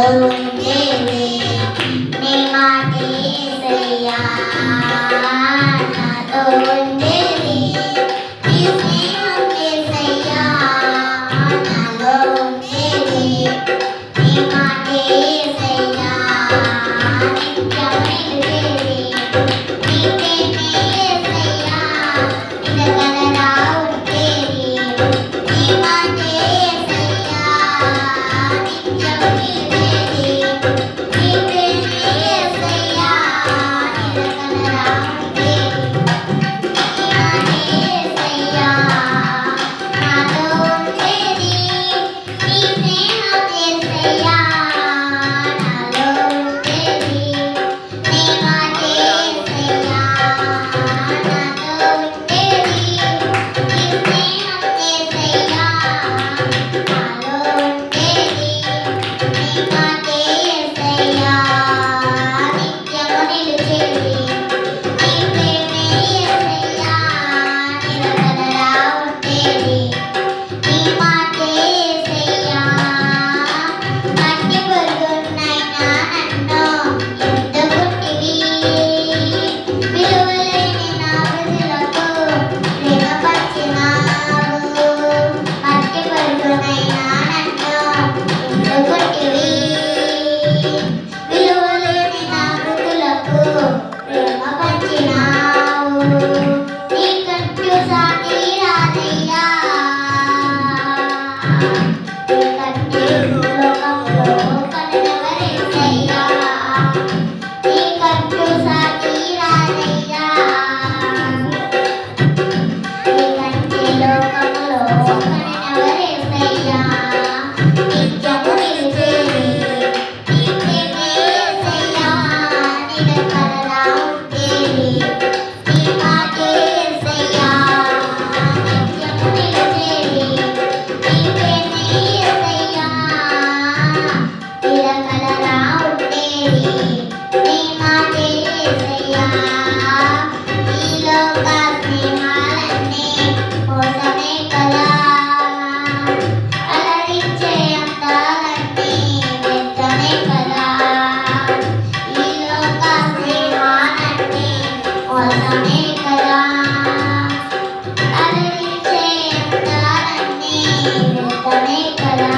ఉండేది నీ మాటే యేసయ్యా నాతో ఉండేది నీ స్నేహం యేసయ్యా నాలో ఉండేది నీ మాటే యేసయ్యా నిత్యం నిలిచేది నీ ప్రేమే యేసయ్యా నిలకడలా ఉండేది నీ మాటే యేసయ్యా నిత్యం నిలిచేది నీ ప్రేమే యేసయ్యా నిలకడలా ఉండేది నీ మాటే యేసయ్యా నాతో ఉండేది నీ స్నేహం యేసయ్యా నాలో ఉండేది నీ మాటే యేసయ్యా నాతో ఉండేది నీ స్నేహం యేసయ్యా నాలో ఉండేది నీ మాటే యేసయ్యా నిత్యము నిలిచేది నీ ప్రేమే యేసయ్యా నిలకడలా ఉండేది నీ మాటే యేసయ్యా మట్టి పురుగునైనా నన్ను ఎత్తుకుంటివి విలువలేని నా వృధులకు ప్రేమపరిచినావు మట్టి పురుగునైనా నన్ను ఎత్తుకుంటివి విలువలేని నా వృధులకు ప్రేమపరిచినావు నీకంటూ సాటి రాదయ్యా నీకంటే లోకంలో కనెవరేసయ్యా నీకంటూ సాటి రాదయ్యా నీకంటే లోకంలో కనెవరేసయ్యా నిత్యము నిలిచేది నీ ప్రేమే యేసయ్యా నిలకడలా ఉండేది నీ మాటే యేసయ్యా నిత్యము నిలిచేది నీ ప్రేమే యేసయ్యా నిలకడలా ఉండేది నీ మాటే యేసయ్యా ఈ లోక స్నేహాలన్నీ మోసమే కదా అలరించే అందాలన్నీ వ్యర్థమే కదా ఈ లోక స్నేహాలన్నీ మోసమే కదా అలరించే అందాలన్నీ వ్యర్థమే కదా